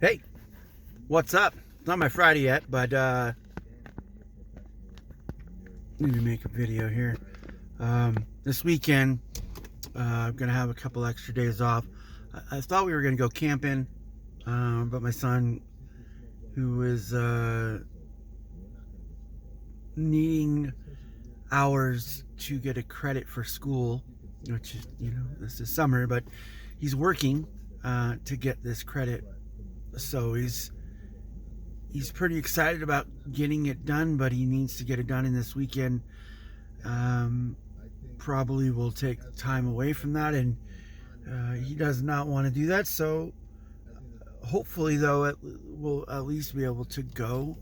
Hey, what's up? It's not my Friday yet, but need to make a video here. This weekend, I'm gonna have a couple extra days off. I thought we were gonna go camping, but my son, who is needing hours to get a credit for school, which is, this is summer, but he's working to get this credit, so he's pretty excited about getting it done, but he needs to get it done in this weekend. Probably will take time away from that, and he does not want to do that. So hopefully, though, we'll at least be able to go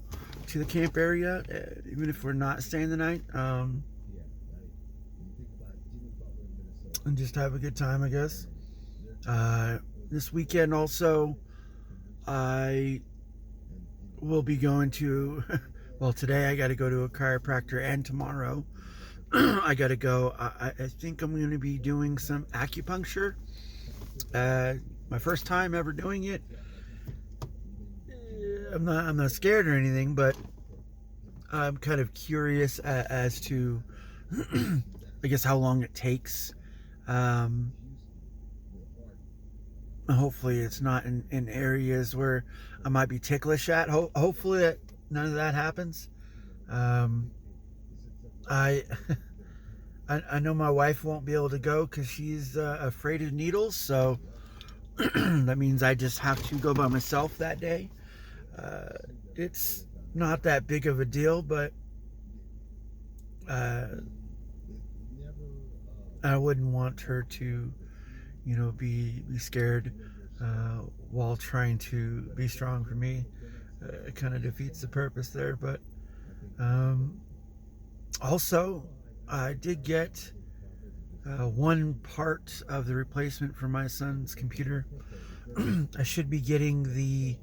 to the camp area, even if we're not staying the night, and just have a good time, I guess. This weekend also, I will be going to, well, today I got to go to a chiropractor, and tomorrow I got to go. I think I'm going to be doing some acupuncture. My first time ever doing it. I'm not scared or anything, but I'm kind of curious as to, I guess, how long it takes. Hopefully it's not in areas where I might be ticklish at. Hopefully none of that happens. I know my wife won't be able to go because she's afraid of needles, so that means I just have to go by myself that day. It's not that big of a deal, but I wouldn't want her to, be scared while trying to be strong for me. It kind of defeats the purpose there. But also, I did get one part of the replacement for my son's computer. I should be getting the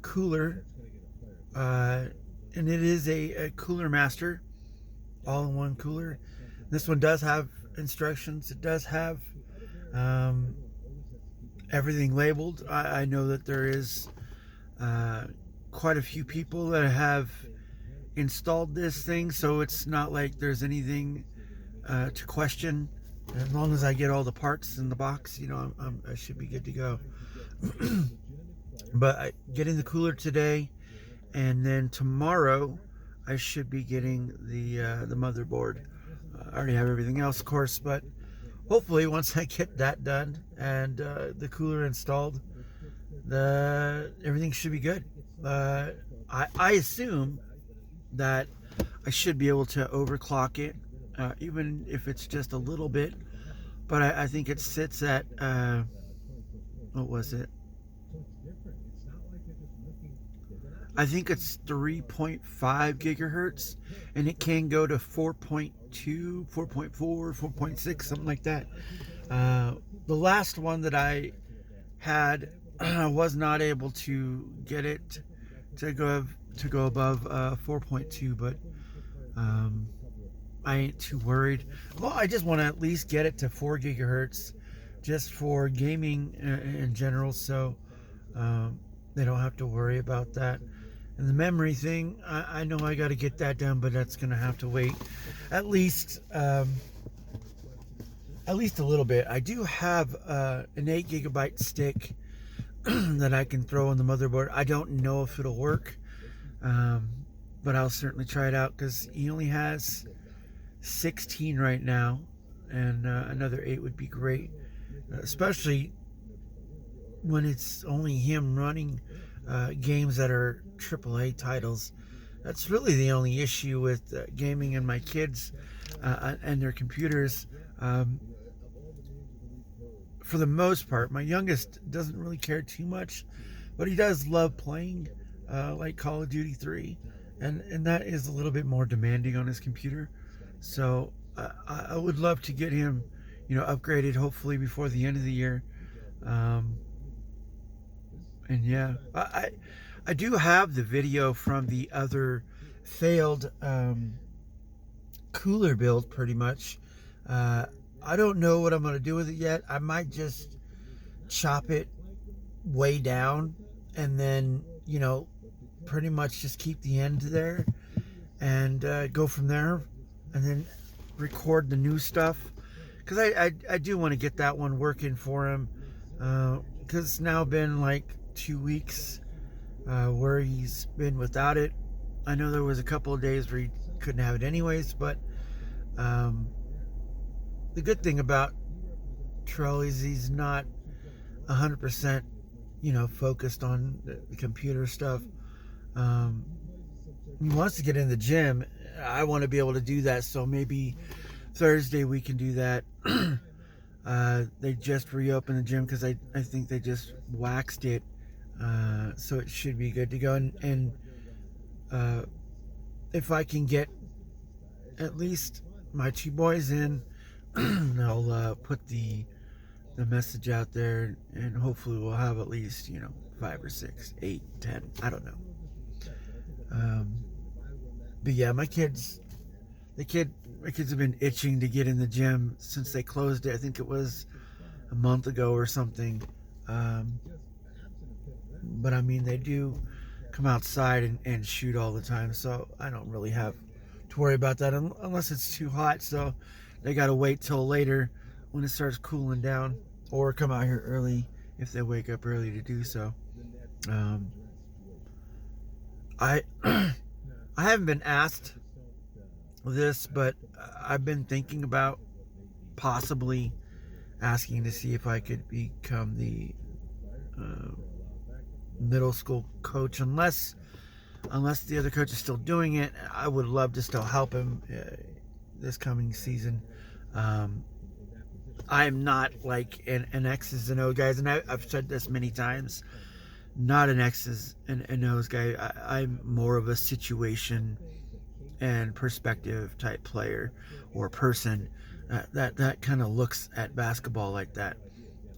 cooler, and it is a Cooler Master all-in-one cooler. This one does have instructions. It does have everything labeled. I know that there is quite a few people that have installed this thing, so it's not like there's anything to question. As long as I get all the parts in the box, I should be good to go. But getting the cooler today, and then tomorrow I should be getting the motherboard. I already have everything else, of course, but hopefully once I get that done and the cooler installed, everything should be good. I assume that I should be able to overclock it, even if it's just a little bit. But I think it sits at, what was it? I think it's 3.5 gigahertz, and it can go to 4.2, 4.4, 4.6, something like that. The last one that I had was not able to get it to go above 4.2, but I ain't too worried. Well, I just want to at least get it to 4 gigahertz just for gaming in general, so they don't have to worry about that. And the memory thing, I know I got to get that done, but that's going to have to wait at least a little bit. I do have an 8 gigabyte stick that I can throw on the motherboard. I don't know if it'll work, but I'll certainly try it out because he only has 16 right now, and another 8 would be great, especially when it's only him running games that are AAA titles. That's really the only issue with gaming and my kids and their computers. For the most part, my youngest doesn't really care too much, but he does love playing like Call of Duty 3, and that is a little bit more demanding on his computer. So I would love to get him, upgraded hopefully before the end of the year. And yeah, I do have the video from the other failed cooler build, pretty much. I don't know what I'm going to do with it yet. I might just chop it way down and then, pretty much just keep the end there and go from there, and then record the new stuff, because I do want to get that one working for him, because it's now been like 2 weeks where he's been without it. I know there was a couple of days where he couldn't have it anyways, but the good thing about Trell is he's not 100% focused on the computer stuff. He wants to get in the gym. I want to be able to do that, so maybe Thursday we can do that. They just reopened the gym because I think they just waxed it, so it should be good to go. And if I can get at least my 2 boys in, I'll put the message out there, and hopefully we'll have at least 5 or 6, 8, 10. I don't know. But yeah, my kids have been itching to get in the gym since they closed it. I think it was a month ago or something. But I mean, they do come outside and shoot all the time, so I don't really have to worry about that unless it's too hot. So they got to wait till later when it starts cooling down, or come out here early if they wake up early to do so. I haven't been asked this, but I've been thinking about possibly asking to see if I could become the middle school coach, unless the other coach is still doing it. I would love to still help him this coming season. I am not like an X's and O's guys, and I've said this many times. Not an X's and O's guy. I'm more of a situation and perspective type player or person that kind of looks at basketball like that.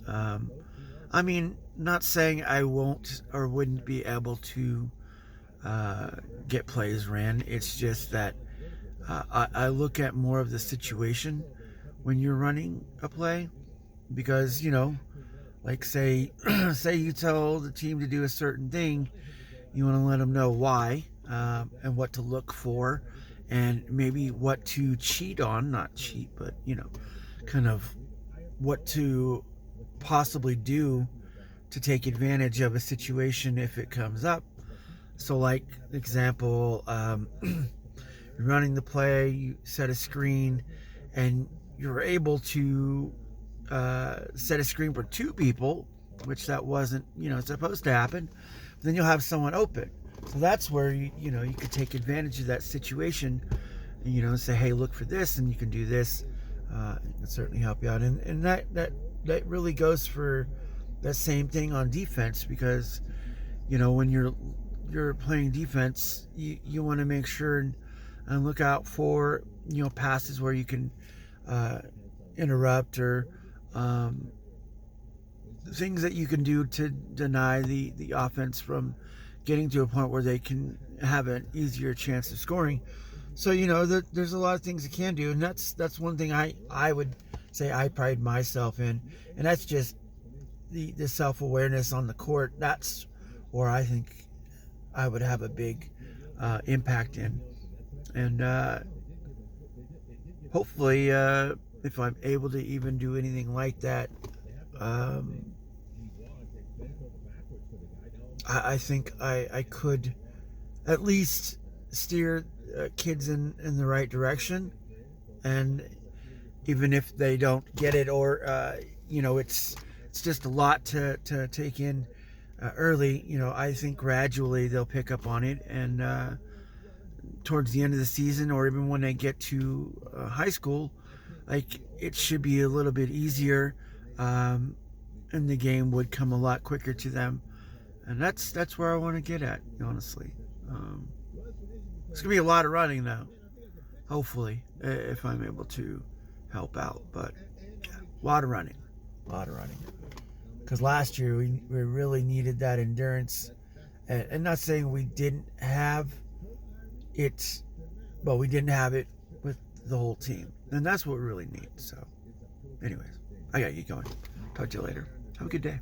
I mean, not saying I won't or wouldn't be able to get plays ran. It's just that I look at more of the situation when you're running a play, because like say you tell the team to do a certain thing, you want to let them know why, and what to look for, and maybe what to cheat on, not cheat, but kind of what to possibly do to take advantage of a situation if it comes up. So like example, you're running the play, you set a screen, and you're able to set a screen for 2 people, which that wasn't supposed to happen. But then you'll have someone open, so that's where you could take advantage of that situation, and say, hey, look for this, and you can do this. It can certainly help you out, and that really goes for that same thing on defense, because when you're playing defense, you want to make sure and look out for passes where you can interrupt, or things that you can do to deny the offense from getting to a point where they can have an easier chance of scoring. So there's a lot of things you can do, and that's one thing I would say I pride myself in, and that's just the self-awareness on the court. That's where I think I would have a big impact in, and hopefully if I'm able to even do anything like that, I think I could at least steer kids in the right direction. And even if they don't get it, or it's just a lot to take in early, I think gradually they'll pick up on it, and towards the end of the season, or even when they get to high school, like, it should be a little bit easier, and the game would come a lot quicker to them. And that's where I want to get at, honestly. It's gonna be a lot of running now, hopefully, if I'm able to help out. But yeah, a lot of running. Because last year we really needed that endurance, and not saying we didn't have it, but we didn't have it with the whole team, and that's what we really need. So anyways, I gotta get going. Talk to you later. Have a good day.